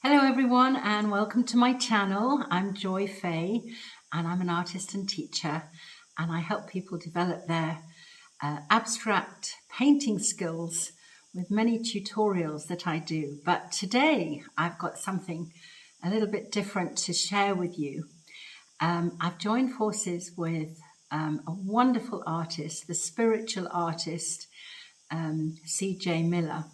Hello everyone and welcome to my channel. I'm Joy Fay and I'm an artist and teacher, and I help people develop their abstract painting skills with many tutorials that I do. But today I've got something a little bit different to share with you. I've joined forces with a wonderful artist, the spiritual artist, CJ Miller.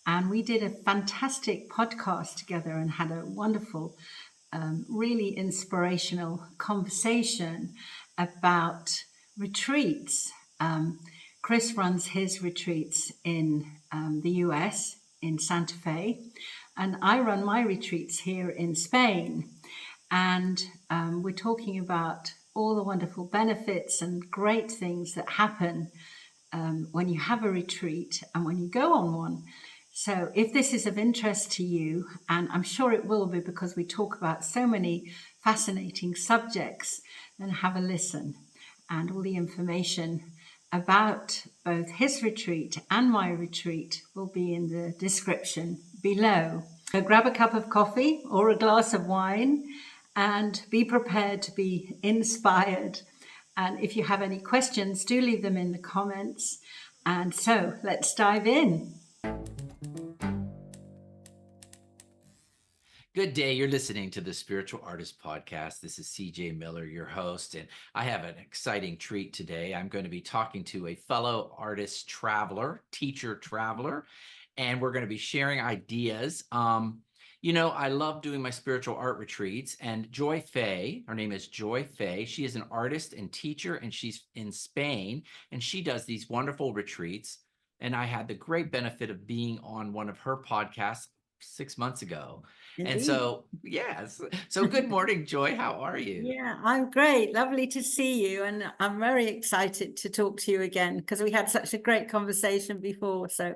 And we did a fantastic podcast together and had a wonderful, really inspirational conversation about retreats. Chris runs his retreats in the US, in Santa Fe, and I run my retreats here in Spain. And we're talking about all the wonderful benefits and great things that happen when you have a retreat and when you go on one. So if this is of interest to you, and I'm sure it will be because we talk about so many fascinating subjects, then have a listen. And all the information about both his retreat and my retreat will be in the description below. So grab a cup of coffee or a glass of wine and be prepared to be inspired. And if you have any questions, do leave them in the comments. And so let's dive in. Good day. You're listening to the Spiritual Artist Podcast. This is CJ Miller, your host, and I have an exciting treat today. I'm going to be talking to a fellow artist traveler, teacher traveler, and we're going to be sharing ideas. I love doing my spiritual art retreats, and Joy Fay, her name is Joy Fay. She is an artist and teacher, and she's in Spain, and she does these wonderful retreats. And I had the great benefit of being on one of her podcasts 6 months ago. Indeed. And so, yes. So good morning, Joy. How are you? Yeah, I'm great. Lovely to see you. And I'm very excited to talk to you again because we had such a great conversation before. So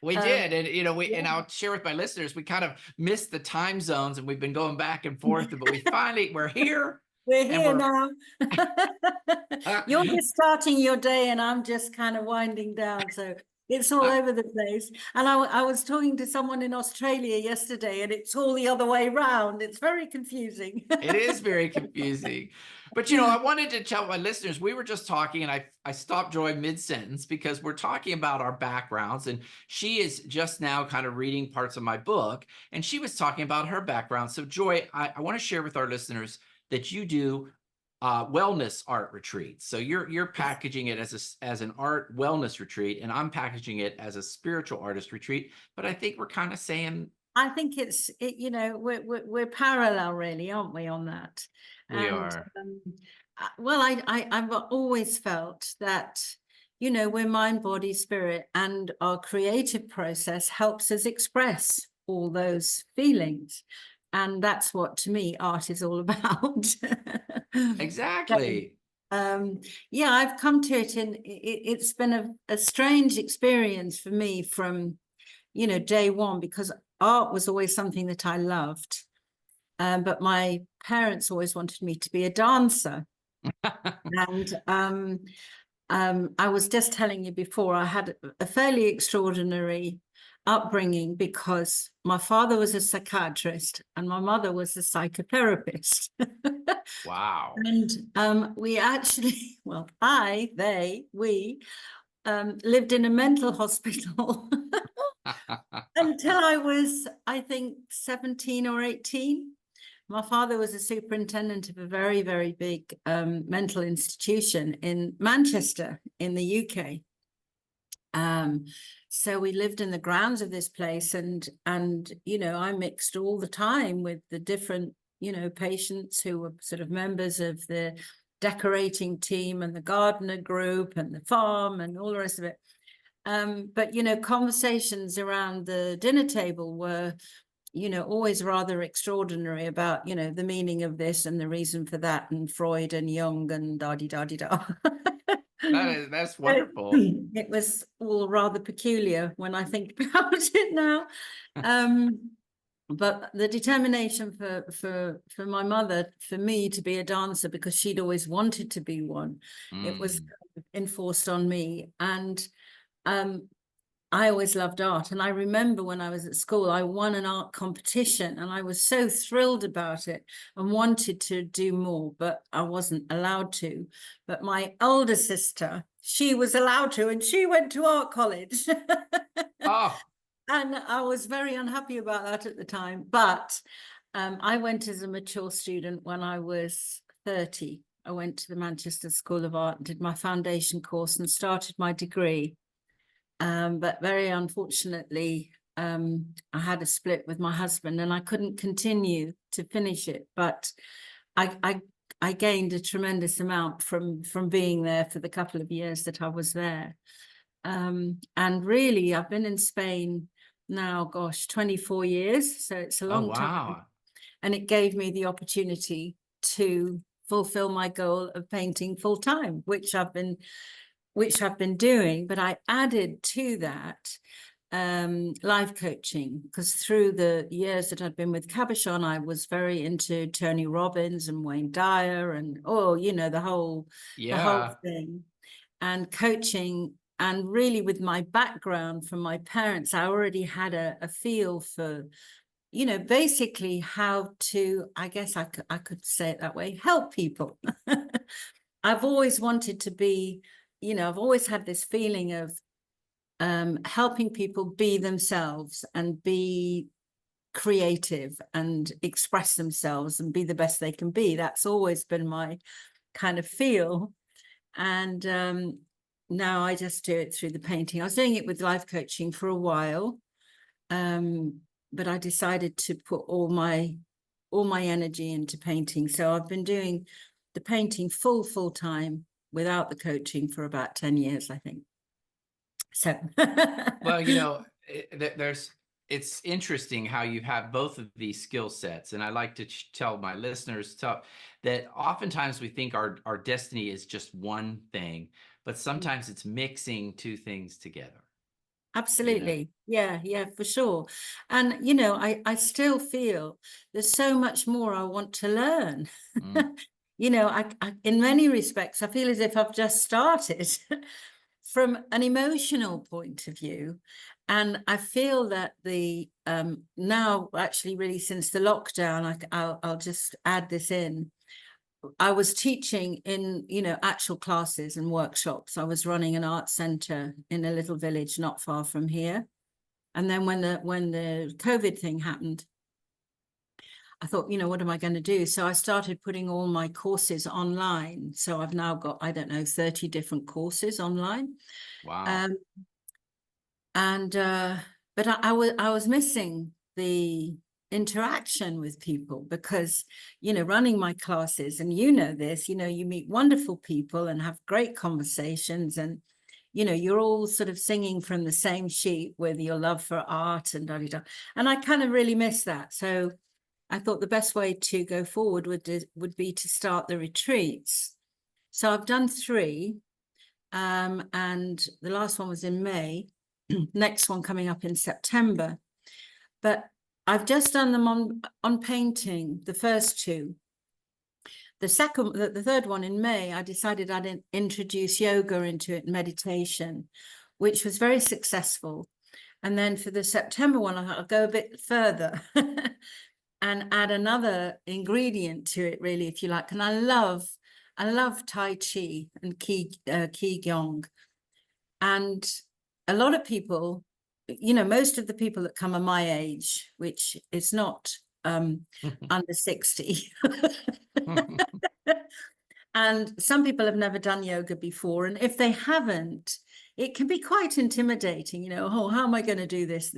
we did. And, and I'll share with my listeners, we kind of missed the time zones and we've been going back and forth, but we're here. We're here now. You're just starting your day and I'm just kind of winding down. So it's all over the place. And I was talking to someone in Australia yesterday and it's all the other way around. It's very confusing. It is very confusing. But, I wanted to tell my listeners, we were just talking and I stopped Joy mid-sentence because we're talking about our backgrounds. And she is just now kind of reading parts of my book. And she was talking about her background. So, Joy, I want to share with our listeners that you do wellness art retreats. So you're packaging it as an art wellness retreat, and I'm packaging it as a spiritual artist retreat. But I think we're kind of saying, I think we're parallel, really, aren't we, on that? We are. Well, I've always felt that we're mind, body, spirit, and our creative process helps us express all those feelings. And that's what, to me, art is all about. Exactly. Yeah, I've come to it, and it's been a strange experience for me from, day one, because art was always something that I loved. But my parents always wanted me to be a dancer. And I was just telling you before, I had a fairly extraordinary upbringing because my father was a psychiatrist and my mother was a psychotherapist. Wow. And we actually, well, we lived in a mental hospital until I was, I think, 17 or 18. My father was a superintendent of a very, very big mental institution in Manchester in the UK. So we lived in the grounds of this place, and I mixed all the time with the different patients who were sort of members of the decorating team and the gardener group and the farm and all the rest of it. But conversations around the dinner table were always rather extraordinary about the meaning of this and the reason for that, and Freud and Jung and da-di-da-di-da. That's wonderful. It was all rather peculiar when I think about it now. But the determination for my mother, for me to be a dancer, because she'd always wanted to be one, it was enforced on me. And I always loved art. And I remember when I was at school, I won an art competition and I was so thrilled about it and wanted to do more, but I wasn't allowed to. But my older sister, she was allowed to, and she went to art college. Oh, And I was very unhappy about that at the time. But I went as a mature student when I was 30. I went to the Manchester School of Art and did my foundation course and started my degree. But very unfortunately, I had a split with my husband and I couldn't continue to finish it. But I gained a tremendous amount from being there for the couple of years that I was there. And really, I've been in Spain now, gosh, 24 years. So it's a oh, long time. wow. And it gave me the opportunity to fulfill my goal of painting full time, which I've been doing. But I added to that life coaching, because through the years that I'd been with Cabochon, I was very into Tony Robbins and Wayne Dyer and the whole Yeah. thing, and coaching. And really, with my background from my parents, I already had a feel for, basically how to, I guess I could say it that way, help people. I've always wanted to be, I've always had this feeling of helping people be themselves and be creative and express themselves and be the best they can be. That's always been my kind of feel. And now I just do it through the painting. I was doing it with life coaching for a while, but I decided to put all my energy into painting. So I've been doing the painting full time without the coaching for about 10 years, I think. So Well, it's interesting how you have both of these skill sets. And I like to tell my listeners that oftentimes we think our destiny is just one thing, but sometimes it's mixing two things together, you know? absolutely. Yeah, for sure. And I still feel there's so much more I want to learn. Mm. I in many respects I feel as if I've just started from an emotional point of view. And I feel that the now actually really since the lockdown, I'll just add this in. I was teaching in, actual classes and workshops. I was running an art center in a little village not far from here. And then when the COVID thing happened, I thought, what am I going to do? So I started putting all my courses online. So I've now got, I don't know, 30 different courses online. Wow. Um, and but I was missing the interaction with people because running my classes, and this, you meet wonderful people and have great conversations, and you're all sort of singing from the same sheet with your love for art and da, da, da. And I kind of really miss that. So I thought the best way to go forward would be to start the retreats. So I've done 3, and the last one was in May. Next one coming up in September. But I've just done them on painting, the first 2. The third one in May, I decided I'd introduce yoga into it, meditation, which was very successful. And then for the September one, I'll go a bit further and add another ingredient to it, really, if you like. And I love Tai Chi and Qi Gong. And a lot of people, most of the people that come are my age, which is not under 60. And some people have never done yoga before. And if they haven't, it can be quite intimidating, oh, how am I going to do this?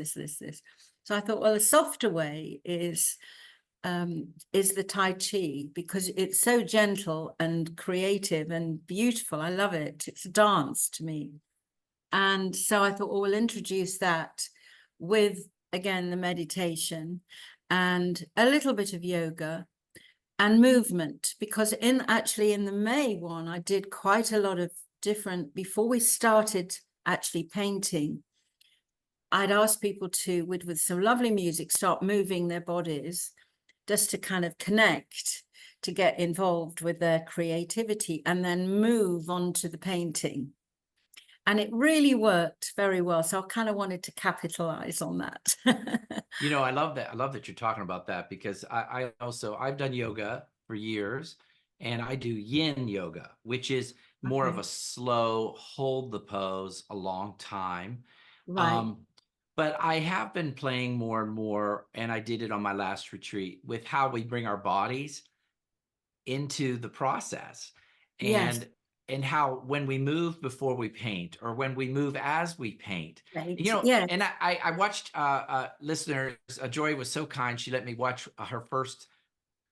So I thought, well, a softer way is the Tai Chi, because it's so gentle and creative and beautiful. I love it. It's a dance to me. And so I thought, well, we'll introduce that with, again, the meditation and a little bit of yoga and movement, because in the May one, I did quite a lot of different, before we started actually painting, I'd ask people to, with some lovely music, start moving their bodies just to kind of connect, to get involved with their creativity, and then move on to the painting. And it really worked very well. So I kind of wanted to capitalize on that. I love that. I love that you're talking about that because I've done yoga for years, and I do yin yoga, which is more of Okay. a slow hold the pose a long time. Right. Um, but I have been playing more and more, and I did it on my last retreat with how we bring our bodies into the process, Yes. and how when we move before we paint or when we move as we paint, Right. Yes. and I watched listeners, Joy was so kind, she let me watch her first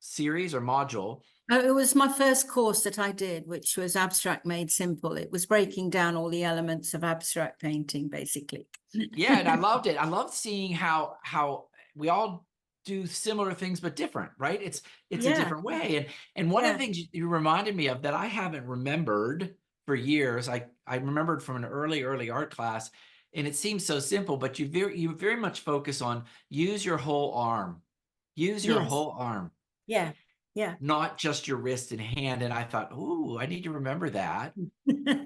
series or module. Oh, it was my first course that I did, which was Abstract Made Simple. It was breaking down all the elements of abstract painting, basically. Yeah, and I loved it. I loved seeing how we all do similar things but different, right? It's a Yeah. different way. And one of the Yeah. things you reminded me of that I haven't remembered for years, I remembered from an early art class, and it seems so simple, but you very much focus on use your whole arm. Use your Yes. whole arm, Yeah. Yeah. not just your wrist and hand. And I thought, "Ooh, I need to remember that."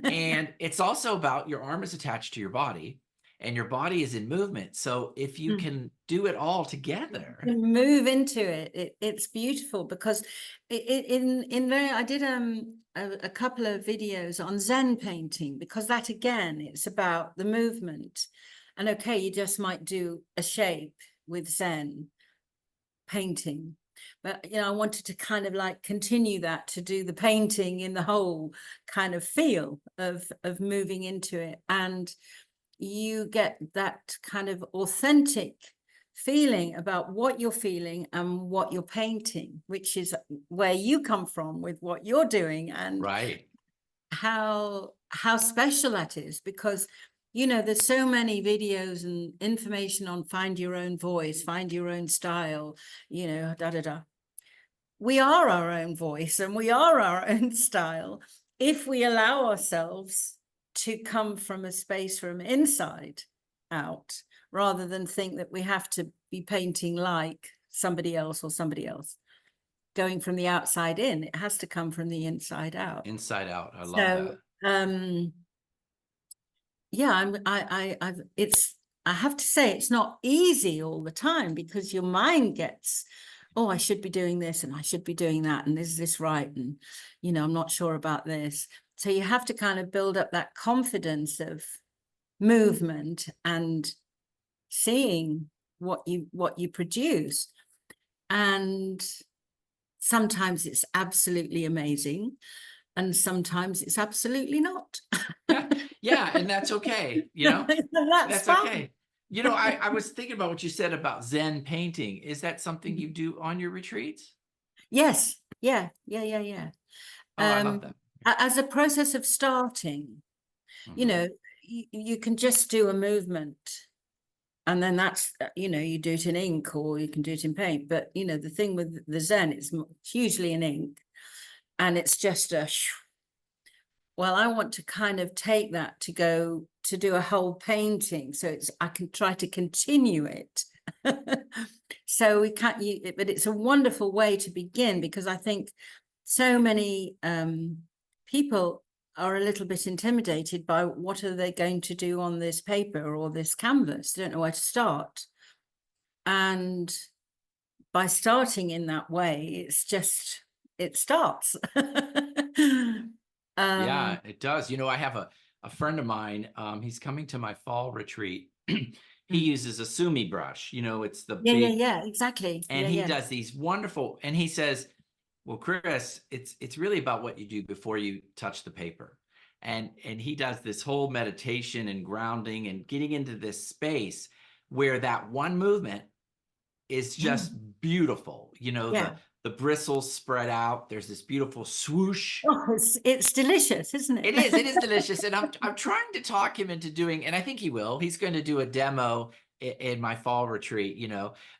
And it's also about your arm is attached to your body and your body is in movement. So if you Mm. can do it all together. Move into it. It's beautiful because in very I did a couple of videos on Zen painting, because that again it's about the movement. And okay, you just might do a shape with Zen painting, but I wanted to kind of like continue that, to do the painting in the whole kind of feel of moving into it, and you get that kind of authentic feeling about what you're feeling and what you're painting, which is where you come from with what you're doing, and Right. how special that is. Because there's so many videos and information on find your own voice, find your own style, da da da. We are our own voice and we are our own style if we allow ourselves to come from a space from inside out, rather than think that we have to be painting like somebody else or somebody else. Going from the outside in, it has to come from the inside out. Inside out. I love So that. yeah, I have to say it's not easy all the time, because your mind gets, oh, I should be doing this and I should be doing that, and is this right, and I'm not sure about this. So you have to kind of build up that confidence of movement and seeing what you produce. And sometimes it's absolutely amazing, and sometimes it's absolutely not. Yeah, and that's okay. That's That's fine. okay. I was thinking about what you said about Zen painting. Is that something you do on your retreats? Yes. Yeah. Yeah. Yeah. Yeah. Oh, I love Um, that. as a process of starting, you Mhm. know, you can just do a movement, and then that's, you do it in ink or you can do it in paint. But, the thing with the Zen, it's hugely in ink, and it's just well, I want to kind of take that to go to do a whole painting. So I can try to continue it. So we can't, but it's a wonderful way to begin, because I think so many people are a little bit intimidated by what are they going to do on this paper or this canvas. They don't know where to start. And by starting in that way, it starts. Yeah, um, it does. I have a friend of mine. He's coming to my fall retreat. He mm. uses a sumi brush. It's the Yeah, yeah, big, yeah, exactly. and Yeah, he yeah. does these wonderful. And he says, "Well, Chris, it's really about what you do before you touch the paper." And he does this whole meditation and grounding and getting into this space where that one movement is just Mm. beautiful. Yeah. The bristles spread out. There's this beautiful swoosh. Oh, it's delicious, isn't it? It is delicious, and I'm trying to talk him into doing, and I think he will. He's going to do a demo in my fall retreat,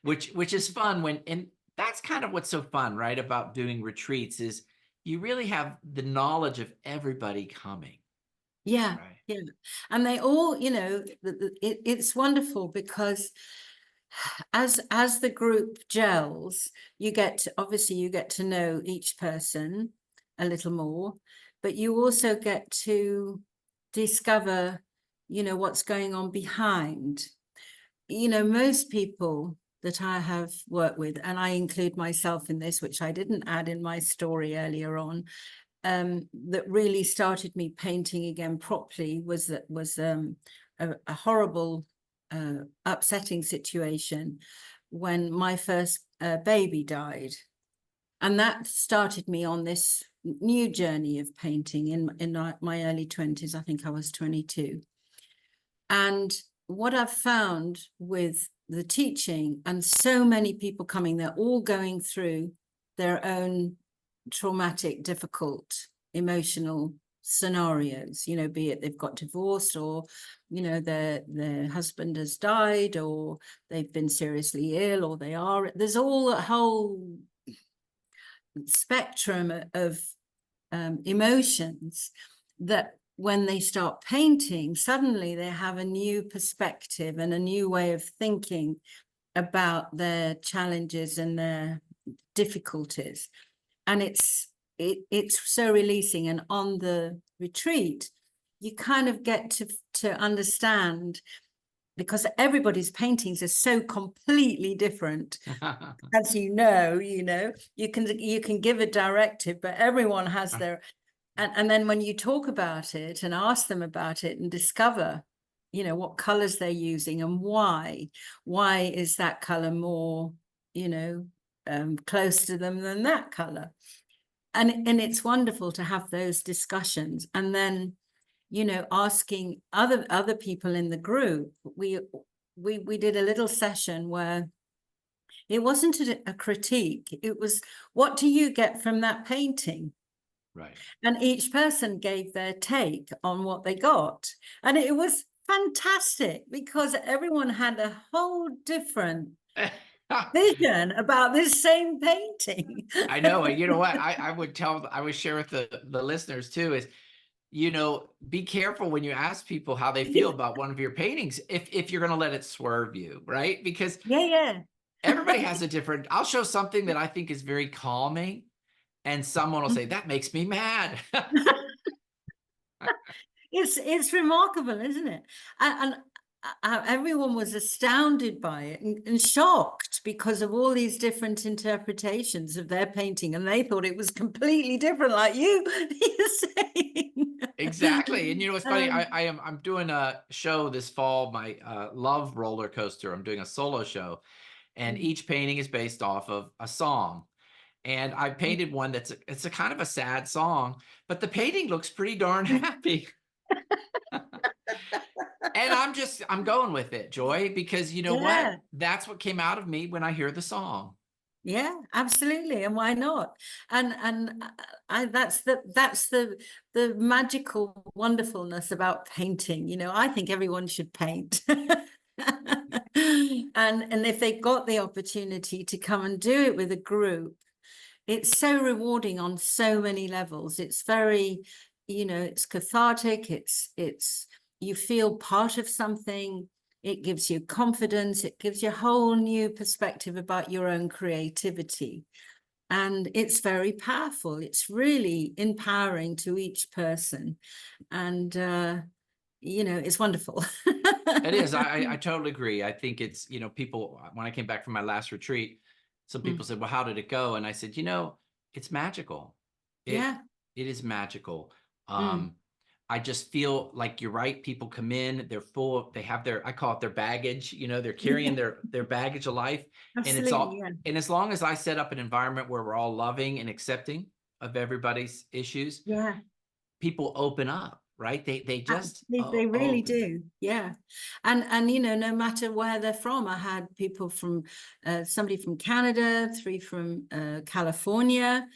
which is fun and that's kind of what's so fun, right, about doing retreats is you really have the knowledge of everybody coming, Yeah, right? yeah. And they all, it's wonderful, because as the group gels, obviously you get to know each person a little more, but you also get to discover, what's going on behind. Most people that I have worked with, and I include myself in this, which I didn't add in my story earlier on, that really started me painting again properly was a horrible, upsetting situation when my first baby died. And that started me on this new journey of painting in my early 20s. I think I was 22. And what I've found with the teaching and so many people coming, they're all going through their own traumatic, difficult, emotional scenarios, be it they've got divorced, or their husband has died, or they've been seriously ill, or there's all a whole spectrum of emotions that when they start painting, suddenly they have a new perspective and a new way of thinking about their challenges and their difficulties. And it's so releasing. And on the retreat, you kind of get to understand, because everybody's paintings are so completely different. As you know, you can give a directive, but everyone has their, and then when you talk about it and ask them about it and discover, what colors they're using and why is that color more, close to them than that color. And it's wonderful to have those discussions. And then, asking other people in the group, we did a little session where it wasn't a critique. It was, what do you get from that painting? Right. And each person gave their take on what they got. And it was fantastic because everyone had a whole different vision about this same painting. I know. And you know what? I would share with the listeners too is, be careful when you ask people how they feel about one of your paintings, if you're going to let it swerve you, right? Because Yeah. everybody has a different, I'll show something that I think is very calming, and someone will say, that makes me mad. It's remarkable, isn't it? And everyone was astounded by it and shocked because of all these different interpretations of their painting, and they thought it was completely different, like you're saying. Exactly. And it's funny, I'm doing a show this fall, my love roller coaster. I'm doing a solo show, and each painting is based off of a song. And I painted one it's a kind of a sad song, but the painting looks pretty darn happy. And I'm going with it, Joy, because you know what? Yeah. That's what came out of me when I hear the song. Yeah, absolutely, and why not? And that's the magical wonderfulness about painting. I think everyone should paint. And if they got the opportunity to come and do it with a group, it's so rewarding on so many levels. It's very, it's cathartic. It's you feel part of something. It gives you confidence. It gives you a whole new perspective about your own creativity. And it's very powerful. It's really empowering to each person. And, it's wonderful. It is. I totally agree. I think it's, people, when I came back from my last retreat, some people said, well, how did it go? And I said, it's magical. It Yeah. it is magical. Mm. I just feel like you're right. People come in, they're full, they have I call it their baggage, they're carrying their baggage of life. And it's Absolutely. all, Yeah. and as long as I set up an environment where we're all loving and accepting of everybody's issues, Yeah. people open up, right? They just They really open. do. Yeah. And no matter where they're from, I had people from somebody from Canada, 3 from California,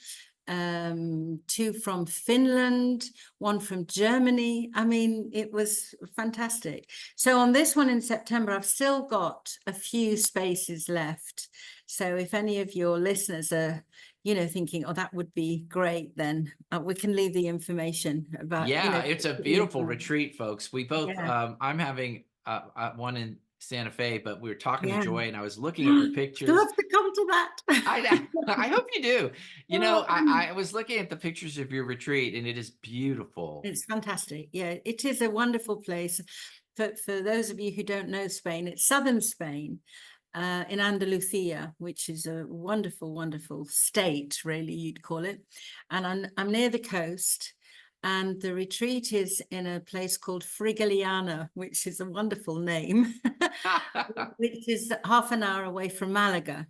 2 from Finland, 1 from Germany. I mean, it was fantastic. So on this one in September, I've still got a few spaces left. So if any of your listeners are thinking, oh, that would be great, then we can leave the information about, Yeah, it's a beautiful retreat, folks. We both, Yeah. I'm having one in Santa Fe, but we were talking to Yeah. Joy and I was looking at her Still pictures. have to come to that. I hope you do. You know, Oh, I was looking at the pictures of your retreat and it is beautiful. it's fantastic. Yeah, it is a wonderful place. For those of you who don't know Spain, it's southern Spain, in Andalusia, which is a wonderful, wonderful state, really, you'd call it. And I'm near the coast, and the retreat is in a place called Frigiliana, which is a wonderful name, which is half an hour away from Malaga.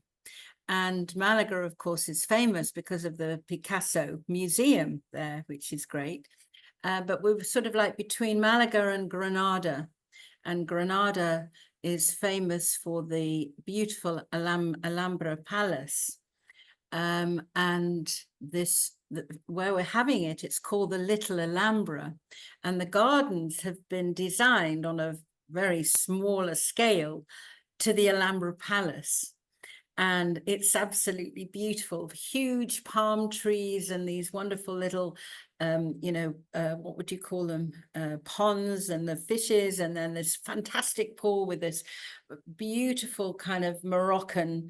And Malaga, of course, is famous because of the Picasso Museum there, which is great. But we were sort of like between Malaga and Granada. And Granada is famous for the beautiful Alhambra Palace. And where we're having it, it's called the Little Alhambra. And the gardens have been designed on a very smaller scale to the Alhambra Palace. And it's absolutely beautiful. Huge palm trees and these wonderful little, what would you call them? Ponds, and the fishes, and then this fantastic pool with this beautiful kind of Moroccan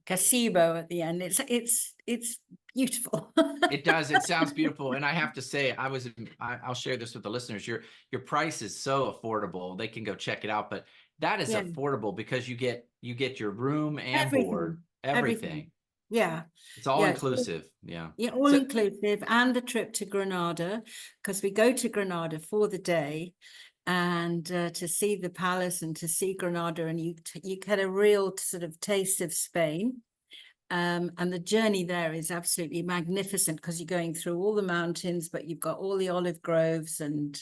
gazebo at the end. It's beautiful. It does. It sounds beautiful. And I have to say, I'll share this with the listeners. Your price is so affordable. They can go check it out, but that is Yeah, affordable because you get your room and board, everything. everything. Yeah, It's all yeah. inclusive. Yeah. Yeah, all So inclusive, and the trip to Granada, because we go to Granada for the day, and to see the palace and to see Granada, and you get a real sort of taste of Spain. And the journey there is absolutely magnificent because you're going through all the mountains, but you've got all the olive groves, and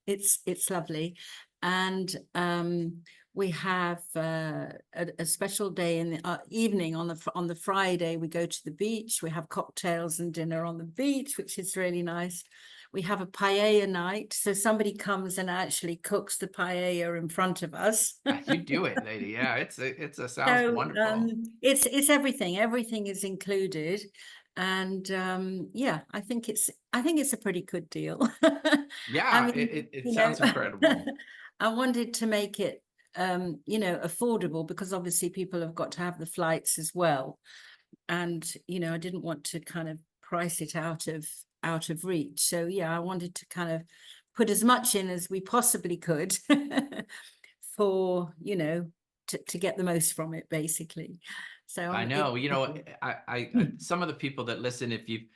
it's lovely. And we have a special day in the evening on the Friday. We go to the beach. We have cocktails and dinner on the beach, which is really nice. We have a paella night, so somebody comes and actually cooks the paella in front of us. you do it, lady. Yeah, it's a sounds So wonderful. it's everything. Everything is included, and yeah, I think it's a pretty good deal. I Yeah, mean, it sounds incredible. I wanted to make it affordable, because obviously people have got to have the flights as well, and I didn't want to kind of price it out of reach. So yeah, I wanted to kind of put as much in as we possibly could for to get the most from it, basically. So I know. Some of the people that listen, if you've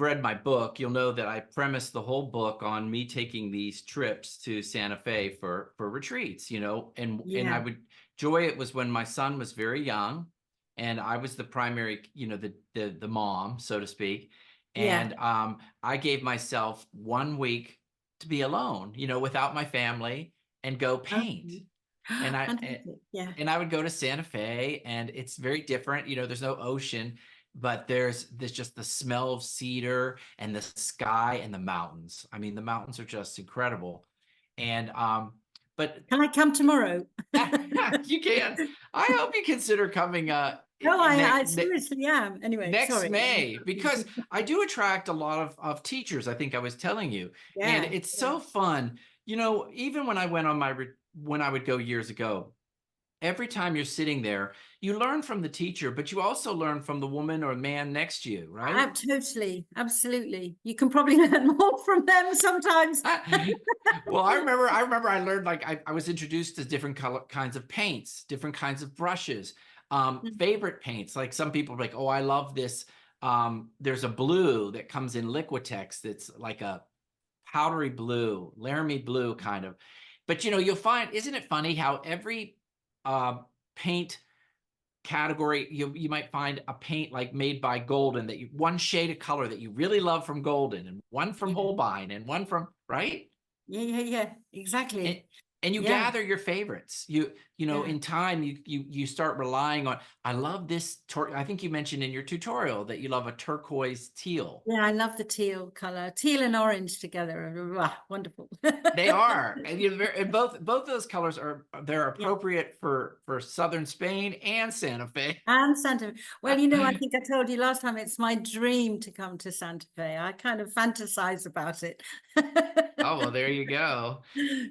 read my book, you'll know that I premised the whole book on me taking these trips to Santa Fe for retreats, and I yeah. would Joy, it was when my son was very young and I was the primary, the mom, so to speak. Yeah. And I gave myself 1 week to be alone, without my family and go paint. Okay. And I Fantastic. Yeah. and I would go to Santa Fe, and it's very different. There's no ocean, but there's just the smell of cedar and the sky and the mountains. I mean, the mountains are just incredible. And but Can I come tomorrow? you can. I hope you consider coming No, I seriously am. Anyway, next sorry. May, because I do attract a lot of teachers. I think I was telling you, and Yeah. it's so fun. Even when I went on when I would go years ago, every time you're sitting there, you learn from the teacher, but you also learn from the woman or man next to you, right? Totally, absolutely. You can probably learn more from them sometimes. Well, I remember I learned, like, I was introduced to different kinds of paints, different kinds of brushes, favorite paints. Like some people are like, oh, I love this. There's a blue that comes in Liquitex that's like a powdery blue, Laramie blue kind of. But you'll find, isn't it funny how every paint category, you might find a paint like made by Golden, one shade of color that you really love from Golden, and one from Yeah. Holbein, and one from, right? Yeah, And, exactly. and you Yeah. gather your favorites. You Yeah. in time, you start relying on, I love this, I think you mentioned in your tutorial that you love a turquoise teal. Yeah, I love the teal color. Teal and orange together are wonderful. They are, and, and both those colors they're Yeah. appropriate for southern Spain and Santa Fe. And Santa Fe. Well, I think I told you last time it's my dream to come to Santa Fe. I kind of fantasize about it. Oh, well, there you go.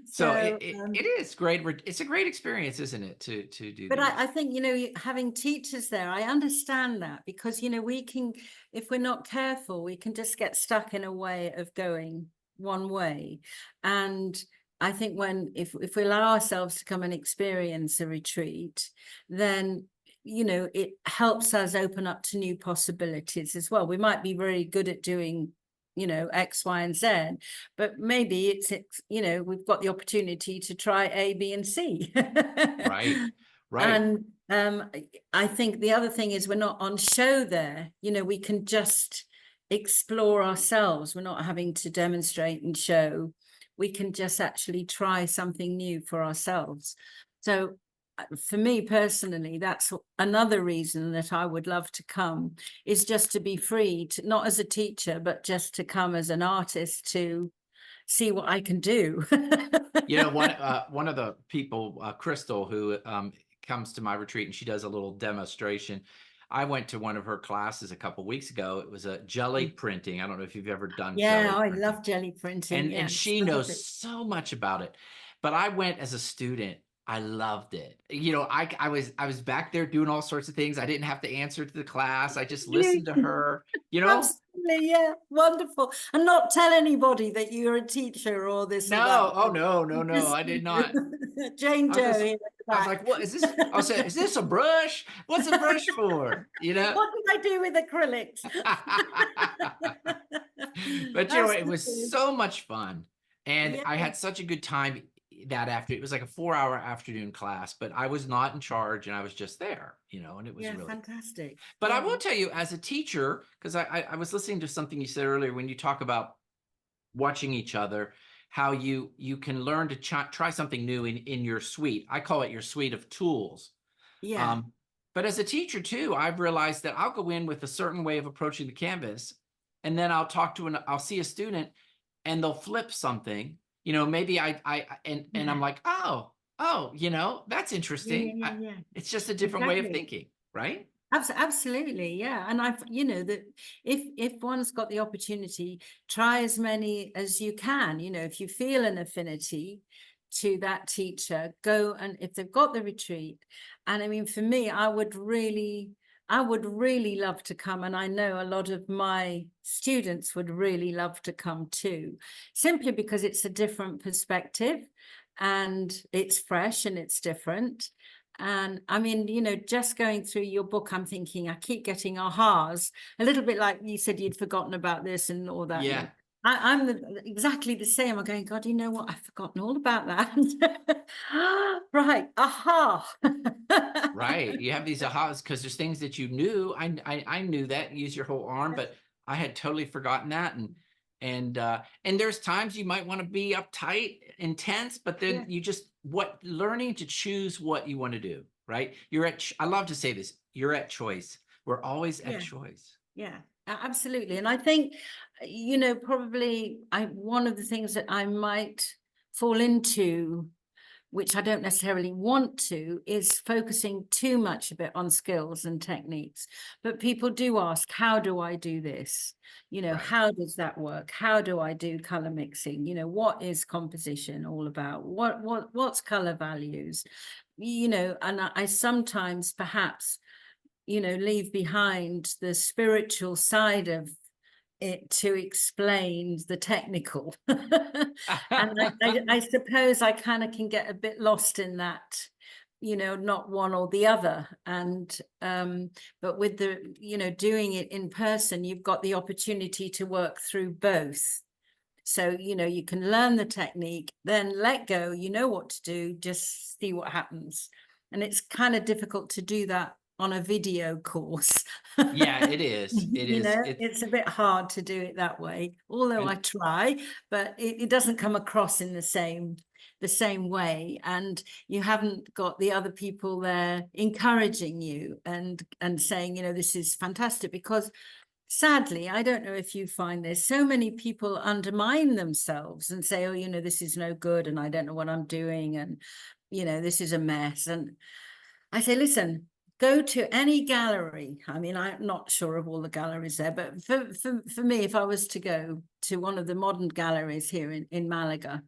So So, it is great. It's a great experience, isn't it, to do but I these? think, having teachers there, I understand that because, we can, if we're not careful, we can just get stuck in a way of going one way. And I think if we allow ourselves to come and experience a retreat, then, it helps us open up to new possibilities as well. We might be very good at doing X, Y, and Z, but maybe it's we've got the opportunity to try A, B, and C. Right, right. And I think the other thing is we're not on show there. We can just explore ourselves. We're not having to demonstrate and show. We can just actually try something new for ourselves. So for me personally, that's another reason that I would love to come, is just to be free, to, not as a teacher, but just to come as an artist to see what I can do. One of the people, Crystal, who comes to my retreat, and she does a little demonstration. I went to one of her classes a couple weeks ago. It was a jelly printing. I don't know if you've ever done Yeah, jelly I printing. love jelly printing. Yeah, And it's she knows lovely. so much about it. But I went as a student. I loved it. I was back there doing all sorts of things. I didn't have to answer to the class. I just listened to her, you know? Absolutely, yeah, wonderful. And not tell anybody that you're a teacher or this or that. No, oh no, no, no, I did not. Jane I was Doe just here at the I was back. like, what is this? I said, is this a brush? What's a brush for? What did I do with acrylics? But That's it the was truth. so much fun. And Yeah, I had such a good time that after. It was like a 4-hour afternoon class, but I was not in charge and I was just there, and it was yeah, really. fantastic. But I Yeah, will tell you, as a teacher, because I was listening to something you said earlier when you talk about watching each other, how you can learn to try something new in your suite. I call it your suite of tools. yeah, Um, but as a teacher too, I've realized that I'll go in with a certain way of approaching the canvas, and then I'll see a student, and they'll flip something. Maybe and I'm yeah, like, oh, that's yeah, yeah, interesting. yeah, yeah. It's just a different way of Exactly. thinking, right? Absolutely, yeah. And I've, that if one's got the opportunity, try as many as you can. If you feel an affinity to that teacher, go, and if they've got the retreat. And I mean, for me, I would really love to come, and I know a lot of my students would really love to come too, simply because it's a different perspective, and it's fresh and it's different. And I mean, just going through your book, I'm thinking I keep getting ahas, a little bit like you said you'd forgotten about this and all that. Yeah. I'm exactly the same. I'm going, God, you know what? I've forgotten all about that. Right. Aha. Right. You have these ahas because there's things that you knew. I knew that, use your whole arm, but I had totally forgotten that. And there's times you might want to be uptight, intense, but then Yeah. learning to choose what you want to do, right? I love to say this, you're at choice. We're always at Yeah. choice. Yeah, absolutely. And I think, probably one of the things that I might fall into, which I don't necessarily want to, is focusing too much a bit on skills and techniques. But people do ask, how do I do this? Right. How does that work? How do I do color mixing? What is composition all about? What's color values? And I sometimes perhaps leave behind the spiritual side of it to explain the technical. And I suppose I kind of can get a bit lost in that, not one or the other. And but with the, doing it in person, you've got the opportunity to work through both. So, you can learn the technique, then let go, you know what to do, just see what happens. And it's kind of difficult to do that on a video course. Yeah, it is. It is. It's a bit hard to do it that way, although I And try, but it doesn't come across in the same the same way, and you haven't got the other people there encouraging you and saying, you know, this is fantastic. Because sadly, I don't know if you find this, so many people undermine themselves and say, oh, you know, this is no good and I don't know what I'm doing, and, you know, this is a mess. And I say, listen, go to any gallery. I mean, I'm not sure of all the galleries there, but for me, if I was to go to one of the modern galleries here in Malaga,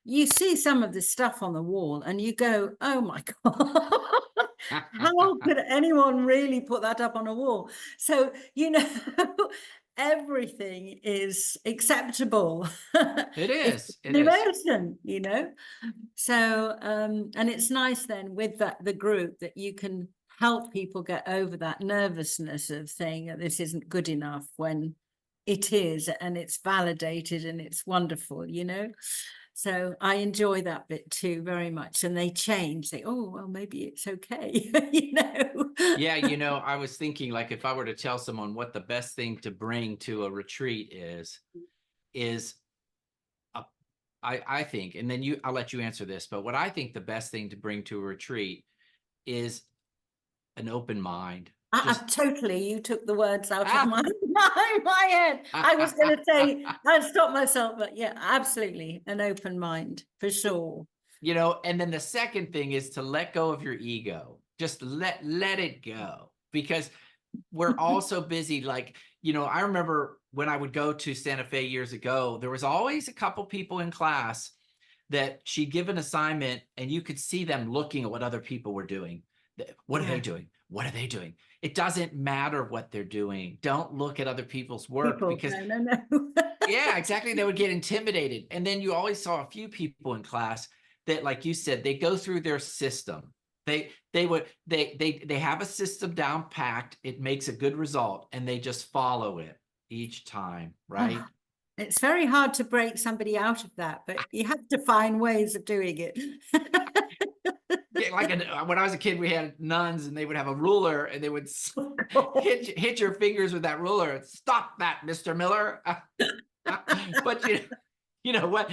you see some of the stuff on the wall and you go, oh my God, how could anyone really put that up on a wall? So, you know, everything is acceptable. It It's is. It an is. emotion, you know. So, and it's nice then with the group that you can help people get over that nervousness of saying that this isn't good enough when it is, and it's validated and it's wonderful, you know. So I enjoy that bit too very much. And they change. They, oh, well, maybe it's okay, you know. Yeah, you know, I was thinking, like, if I were to tell someone what the best thing to bring to a retreat is I think, and then I'll let you answer this, but what I think the best thing to bring to a retreat is an open mind. I Just totally, you took the words out of ah, my head. I was going to say, I'd stop myself, but yeah, absolutely. An open mind for sure. you know, and then the second thing is to let go of your ego. Just let it go, because we're all so busy. Like, you know, I remember when I would go to Santa Fe years ago, there was always a couple people in class that she'd give an assignment and you could see them looking at what other people were doing. What are they Yeah. doing? What are they doing? It doesn't matter what they're doing. Don't look at other people's work, People, because no. yeah, exactly, they would get intimidated. And then you always saw a few people in class that, like you said, they go through their system. They have a system down packed. It makes a good result and they just follow it each time, right? Oh, it's very hard to break somebody out of that, but you have to find ways of doing it. Yeah, like when I was a kid, we had nuns and they would have a ruler and they would hit your fingers with that ruler. Stop that, Mr. Miller. But you know what?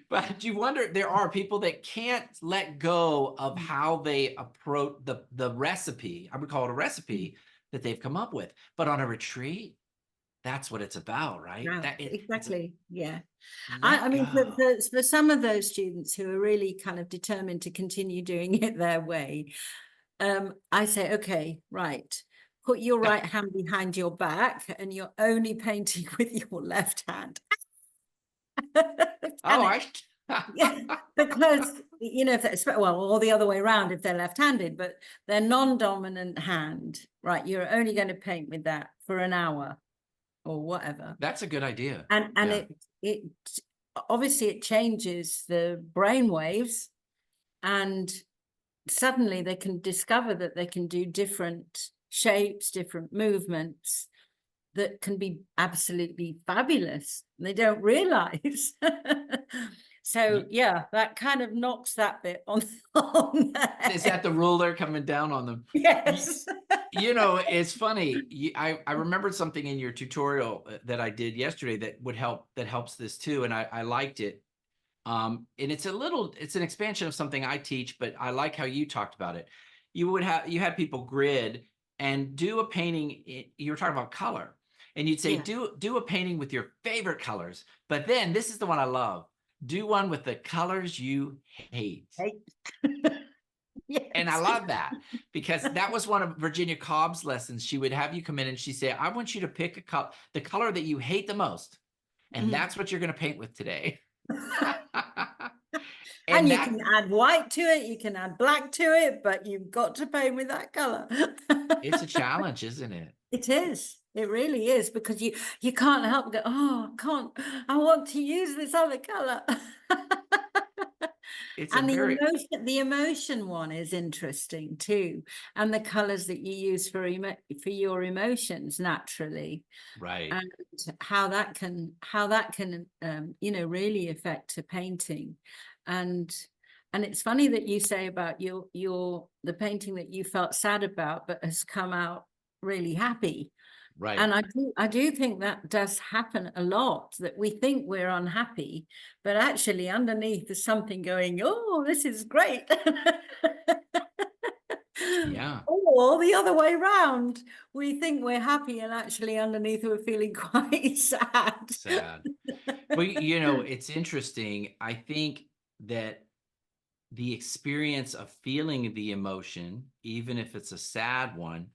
But you wonder, there are people that can't let go of how they approach the recipe. I would call it a recipe that they've come up with. But on a retreat, that's what it's about, right? Yeah, It's a exactly. Yeah. I let mean, go. for some of those students who are really kind of determined to continue doing it their way, I say, okay, right, put your right hand behind your back and you're only painting with your left hand. Oh, Can it? I Yeah, because you know, if well, or the other way around if they're left-handed, but their non-dominant hand, right? You're only going to paint with that for an hour or whatever, that's a good idea. and Yeah. it obviously it changes the brain waves, and suddenly they can discover that they can do different shapes, different movements that can be absolutely fabulous. They don't realize. So yeah, that kind of knocks that bit on, on the Is head. that the ruler coming down on them? Yes. You know, it's funny. I remembered something in your tutorial that I did yesterday that would help, that helps this too. And I liked it. And it's an expansion of something I teach, but I like how you talked about it. You had people grid and do a painting. You were talking about color, and you'd say, Yeah. do a painting with your favorite colors. But then this is the one I love. Do one with the colors you hate. Right. And I Yes. love that, because that was one of Virginia Cobb's lessons. She would have you come in and she'd say, I want you to pick the color that you hate the most. And Mhm. that's what you're going to paint with today. And And you that can add white to it, you can add black to it, but you've got to paint with that color. it's a challenge, isn't it? It is. It really is, because you can't help but go, oh, I can't. I want to use this other color. It's a And very the emotion one is interesting too, and the colors that you use for your emotions naturally, right. and how that can you know, really affect a painting. And it's funny that you say about the painting that you felt sad about but has come out really happy. Right. And I do think that does happen a lot, that we think we're unhappy, but actually underneath there's something going, oh, this is great. Yeah. Or the other way round. We think we're happy and actually underneath we're feeling quite sad. Sad. Well, it's interesting. I think that the experience of feeling the emotion, even if it's a sad one,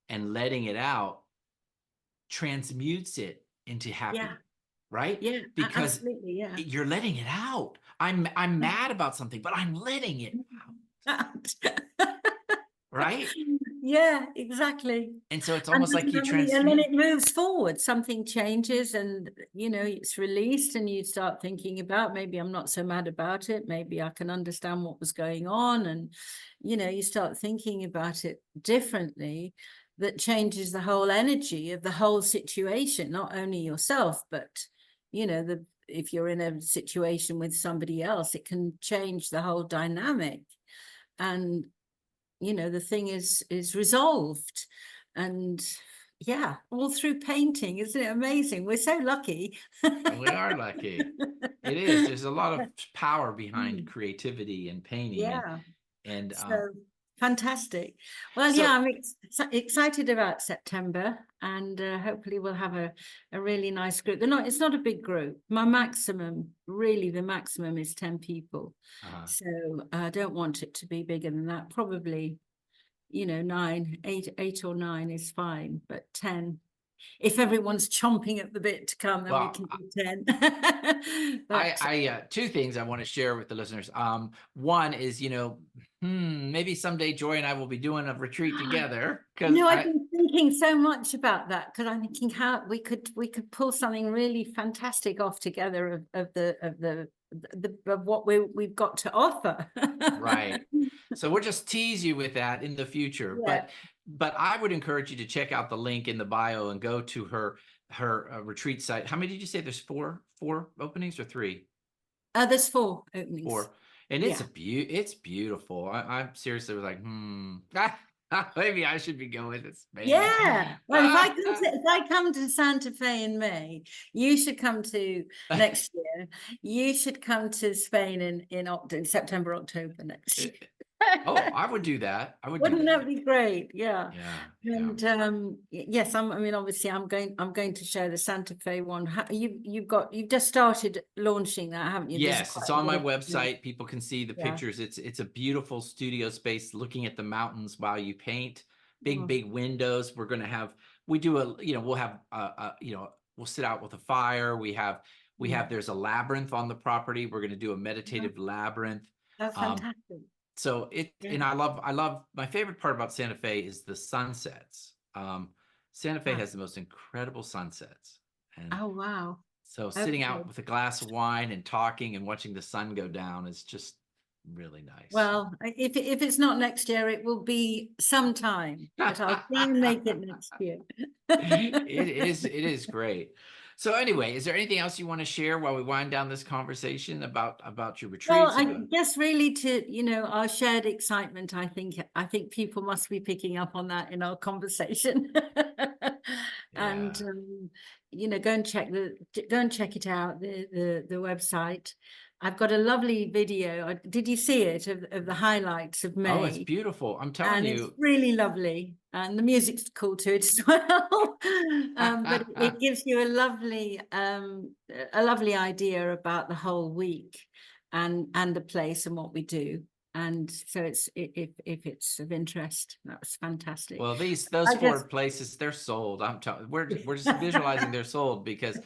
and letting it out transmutes it into Yeah, happy, right? yeah, Because absolutely, yeah. you're letting it out. I'm mad about something, but I'm letting it out, right? Yeah, exactly. And so it's And almost like you and then transmute. it moves forward. Something changes and it's released and you start thinking about, maybe I'm not so mad about it. Maybe I can understand what was going on. And you start thinking about it differently. That changes the whole energy of the whole situation, not only yourself, but if you're in a situation with somebody else, it can change the whole dynamic. And the thing is resolved. And yeah, all through painting. Isn't it amazing? We're so lucky. We are lucky. It is. There's a lot of power behind Mm, creativity and painting, yeah, and so fantastic. Well, yeah, so I'm excited about September, and hopefully we'll have a really nice group. It's not a big group. The maximum is 10 people. uh, So I don't want it to be bigger than that. Probably nine, eight or nine is fine, but 10. If everyone's chomping at the bit to come, then we well, can do 10. But I two things I want to share with the listeners. One is, maybe someday Joy and I will be doing a retreat together because I've been thinking so much about that because I'm thinking how we could pull something really fantastic off together of what we've got to offer. right. So we'll just tease you with that in the future. Yeah. But I would encourage you to check out the link in the bio and go to her retreat site. How many did you say? There's four openings or three? There's 4 openings. Four. And Yeah. it's beautiful. I seriously was like, maybe I should be going to Spain. Yeah. Well, if I come to Santa Fe in May, you should come to next year. You should come to Spain in September, October next year. Oh, I would do that. I would do Wouldn't that that. be great? Yeah. Yeah, yeah. And yes, I mean, obviously, I'm going to share the Santa Fe one. You've just started launching that, haven't you? There's Yes, quite it's a on bit my of website. People can see the yeah. pictures. It's a beautiful studio space looking at the mountains while you paint. Big, Oh, big windows. We do we'll have we'll sit out with a fire. mm. There's a labyrinth on the property. We're going to do a meditative labyrinth. That's Um, fantastic. so Yeah. and I love my favorite part about Santa Fe is the sunsets. Santa Fe Ah. has the most incredible sunsets. And Oh, wow. so sitting Okay. out with a glass of wine and talking and watching the sun go down is just really nice. Well, if it's not next year, it will be sometime, but I'll try and make it next year. It is great. So anyway, is there anything else you want to share while we wind down this conversation about your Well, retreats, I about guess really to, our shared excitement, I think people must be picking up on that in our conversation. And yeah. go and check it out, the website. I've got a lovely video. Did you see it of the highlights of Oh, it's May? beautiful. I'm telling And it's you. really lovely, and the music's cool to it as well. But it gives you a lovely idea about the whole week and the place and what we do. And so if it's of interest, that's fantastic. Well, those I four just places, they're sold. I'm telling we're just visualizing they're sold because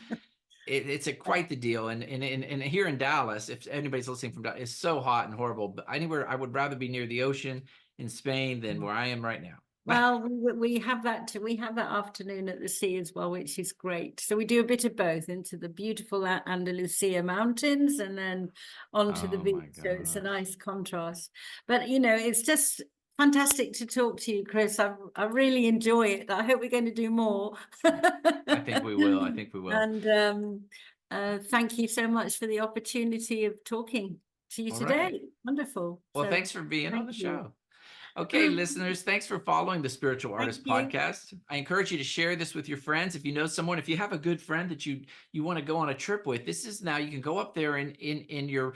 it's quite the deal. And here in Dallas, if anybody's listening from Dallas, it's so hot and horrible. But anywhere, I would rather be near the ocean in Spain than where I am right now. Well, we have that too. We have that afternoon at the sea as well, which is great. So we do a bit of both, into the beautiful Andalusia mountains and then onto the Oh beach. my So it's a gosh. nice contrast. But it's just fantastic to talk to you, Chris. I really enjoy it. I hope we're going to do more. I think we will. I think we will. And thank you so much for the opportunity of talking to you All right. today. Wonderful. Well, So thanks for being on thank the you. show. Okay, listeners, thanks for following the Spiritual Thank Artist you. Podcast. I encourage you to share this with your friends. If you know someone, if you have a good friend that you want to go on a trip with, this is now you can go up there in your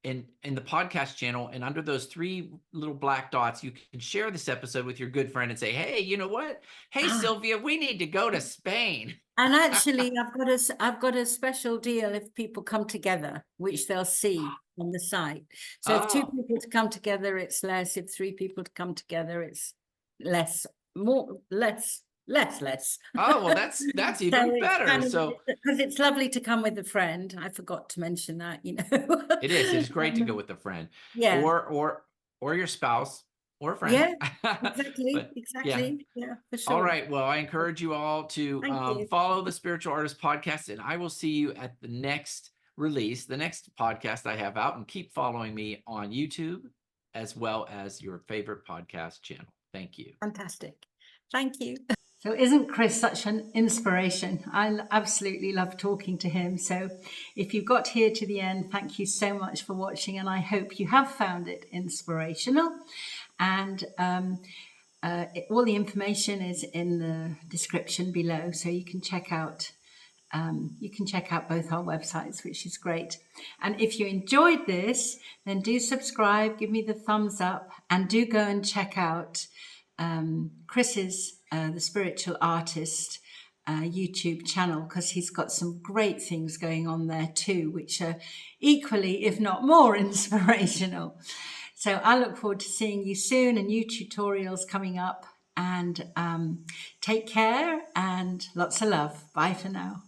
in the podcast channel, and under those three little black dots, you can share this episode with your good friend and say, "Hey, you know what? Hey, Ah, Sylvia, we need to go to Spain." and actually, I've got a special deal if people come together, which they'll see on the site. So if two Oh, people to come together, it's less. If three people to come together, it's less, more, less. oh, well, that's So even it's better. kind of So because it's lovely to come with a friend. I forgot to mention that, you know. it is. It is great to go with a friend, Yeah, or your spouse, or a friend. yeah, exactly, But yeah. exactly. Yeah, for All sure. right. Well, I encourage you all to Thank you. follow the Spiritual Artist Podcast, and I will see you at the next release, the next podcast I have out, and keep following me on YouTube as well as your favorite podcast channel. Thank you. Fantastic. Thank you. So isn't Chris such an inspiration? I absolutely love talking to him. So if you got here to the end, thank you so much for watching, and I hope you have found it inspirational. And all the information is in the description below, so you can check out both our websites, which is great. And if you enjoyed this, then do subscribe, give me the thumbs up, and do go and check out Chris's the Spiritual Artist YouTube channel, because he's got some great things going on there too, which are equally, if not more, inspirational. So I look forward to seeing you soon, and new tutorials coming up. And take care and lots of love. Bye for now.